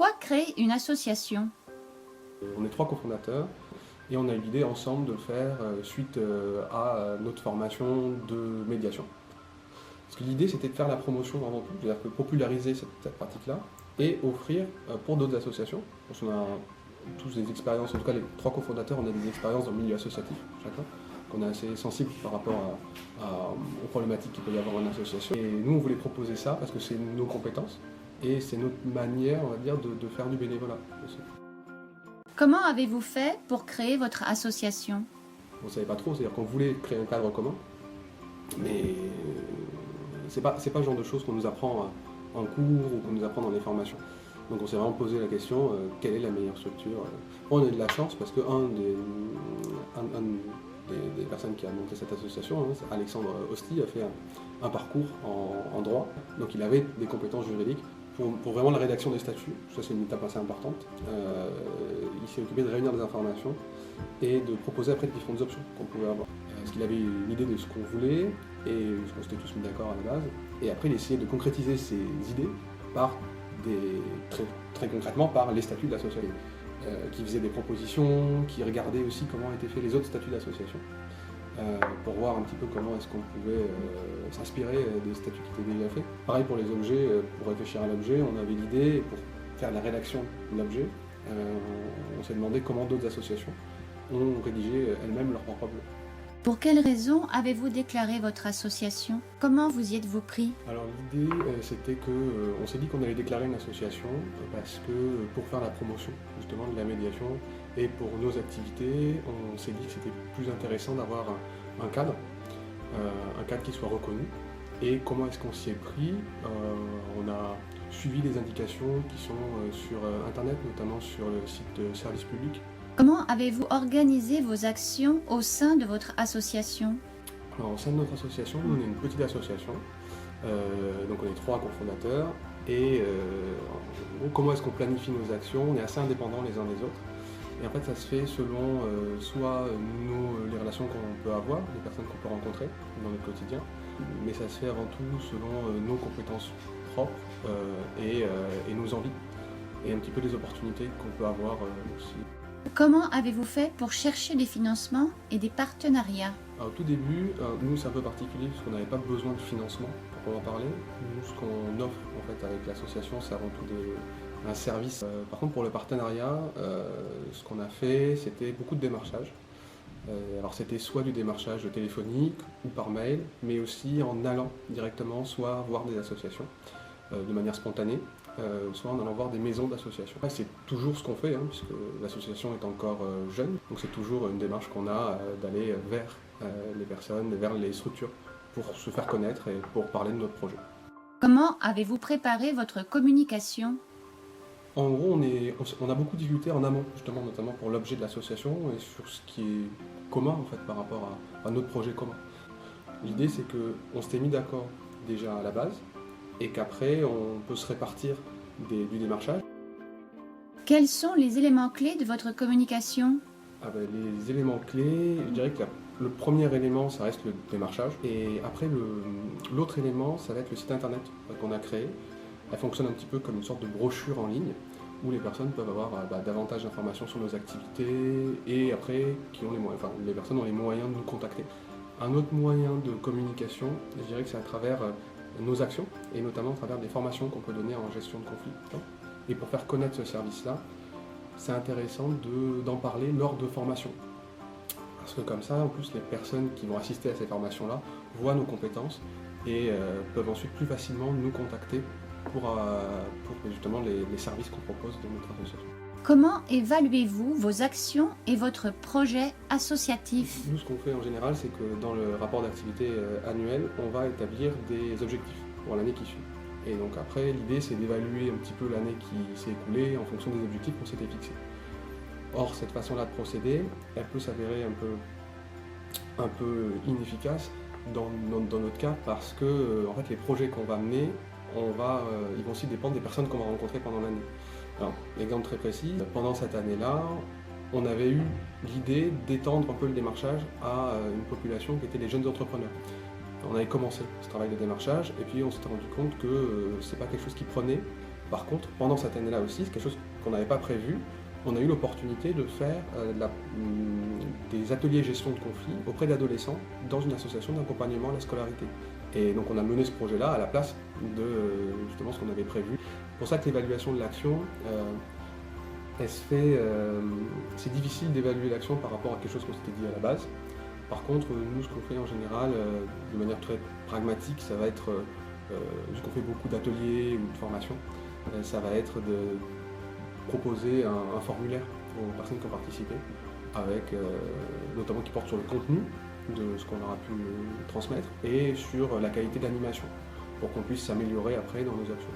Pourquoi créer une association? On est 3 cofondateurs et on a eu l'idée ensemble de le faire suite à notre formation de médiation. Parce que l'idée c'était de faire la promotion avant tout, c'est-à-dire que populariser cette pratique-là et offrir pour d'autres associations. Parce qu'on a tous des expériences, en tout cas les 3 cofondateurs, on a des expériences dans le milieu associatif chacun, qu'on est assez sensible par rapport aux problématiques qu'il peut y avoir en association. Et nous on voulait proposer ça parce que c'est nos compétences et c'est notre manière, on va dire, de faire du bénévolat aussi. Comment avez-vous fait pour créer votre association? On ne savait pas trop, c'est-à-dire qu'on voulait créer un cadre commun, mais c'est pas le genre de choses qu'on nous apprend en cours ou qu'on nous apprend dans les formations. Donc on s'est vraiment posé la question, quelle est la meilleure structure? On a eu de la chance parce qu'un des personnes qui a monté cette association, Alexandre Hosti, a fait un parcours en droit, donc il avait des compétences juridiques pour vraiment la rédaction des statuts. Ça c'est une étape assez importante. Il s'est occupé de réunir des informations et de proposer après différentes options qu'on pouvait avoir. Parce qu'il avait une idée de ce qu'on voulait et ce qu'on s'était tous mis d'accord à la base. Et après il essayait de concrétiser ses idées par très concrètement par les statuts de l'association. Qui faisait des propositions, qui regardait aussi comment étaient faits les autres statuts d'association. Pour voir un petit peu comment est-ce qu'on pouvait s'inspirer des statuts qui étaient déjà faits. Pareil pour les objets, pour réfléchir à l'objet, on avait l'idée, pour faire la rédaction de l'objet, on s'est demandé comment d'autres associations ont rédigé elles-mêmes leur propre objet. Pour quelles raisons avez-vous déclaré votre association? Comment vous y êtes-vous pris? Alors l'idée, c'était qu'on s'est dit qu'on allait déclarer une association parce que pour faire la promotion justement de la médiation et pour nos activités, on s'est dit que c'était plus intéressant d'avoir un cadre qui soit reconnu. Et comment est-ce qu'on s'y est pris? On a suivi les indications qui sont sur Internet, notamment sur le site Service Public. Comment avez-vous organisé vos actions au sein de votre association? Alors, au sein de notre association, nous, on est une petite association, donc on est 3 cofondateurs, et en gros, comment est-ce qu'on planifie nos actions? On est assez indépendants les uns des autres, et en fait ça se fait selon soit les relations qu'on peut avoir, les personnes qu'on peut rencontrer dans notre quotidien, mais ça se fait avant tout selon nos compétences propres et nos envies, et un petit peu les opportunités qu'on peut avoir aussi. Comment avez-vous fait pour chercher des financements et des partenariats? Alors, au tout début, nous c'est un peu particulier parce qu'on n'avait pas besoin de financement pour en parler. Nous, ce qu'on offre en fait avec l'association, c'est avant tout un service. Par contre, pour le partenariat, ce qu'on a fait, c'était beaucoup de démarchage. Alors c'était soit du démarchage téléphonique ou par mail, mais aussi en allant directement soit voir des associations de manière spontanée, soit en allant voir des maisons d'associations. C'est toujours ce qu'on fait, puisque l'association est encore jeune, donc c'est toujours une démarche qu'on a d'aller vers les personnes, vers les structures, pour se faire connaître et pour parler de notre projet. Comment avez-vous préparé votre communication? En gros, on a beaucoup discuté en amont, justement, notamment pour l'objet de l'association et sur ce qui est commun en fait, par rapport à notre projet commun. L'idée, c'est qu'on s'était mis d'accord déjà à la base, et qu'après on peut se répartir du démarchage. Quels sont les éléments clés de votre communication? Les éléments clés, je dirais que le premier élément, ça reste le démarchage. Et après, l'autre élément, ça va être le site internet qu'on a créé. Elle fonctionne un petit peu comme une sorte de brochure en ligne où les personnes peuvent avoir davantage d'informations sur nos activités et après, les personnes ont les moyens de nous contacter. Un autre moyen de communication, je dirais que c'est à travers nos actions, et notamment à travers des formations qu'on peut donner en gestion de conflits. Et pour faire connaître ce service-là, c'est intéressant d'en parler lors de formations. Parce que comme ça, en plus, les personnes qui vont assister à ces formations-là voient nos compétences et peuvent ensuite plus facilement nous contacter pour justement les services qu'on propose dans notre association. Comment évaluez-vous vos actions et votre projet associatif? Nous, ce qu'on fait en général, c'est que dans le rapport d'activité annuel, on va établir des objectifs pour l'année qui suit. Et donc après, l'idée, c'est d'évaluer un petit peu l'année qui s'est écoulée en fonction des objectifs qu'on s'était fixés. Or, cette façon-là de procéder, elle peut s'avérer un peu inefficace dans notre cas parce que en fait, les projets qu'on va mener, ils vont aussi dépendre des personnes qu'on va rencontrer pendant l'année. Alors, exemple très précis, pendant cette année-là, on avait eu l'idée d'étendre un peu le démarchage à une population qui était les jeunes entrepreneurs. On avait commencé ce travail de démarchage et puis on s'était rendu compte que c'est pas quelque chose qui prenait Par contre, pendant cette année-là aussi, c'est quelque chose qu'on n'avait pas prévu, on a eu l'opportunité de faire des ateliers gestion de conflits auprès d'adolescents dans une association d'accompagnement à la scolarité. Et donc on a mené ce projet-là à la place de justement ce qu'on avait prévu. C'est pour ça que l'évaluation de l'action, elle se fait, c'est difficile d'évaluer l'action par rapport à quelque chose qu'on s'était dit à la base. Par contre, nous, ce qu'on fait en général, de manière très pragmatique, ça va être, vu qu'on fait beaucoup d'ateliers ou de formations, ça va être de proposer un formulaire aux personnes qui ont participé, avec notamment qui porte sur le contenu de ce qu'on aura pu transmettre et sur la qualité d'animation, pour qu'on puisse s'améliorer après dans nos actions.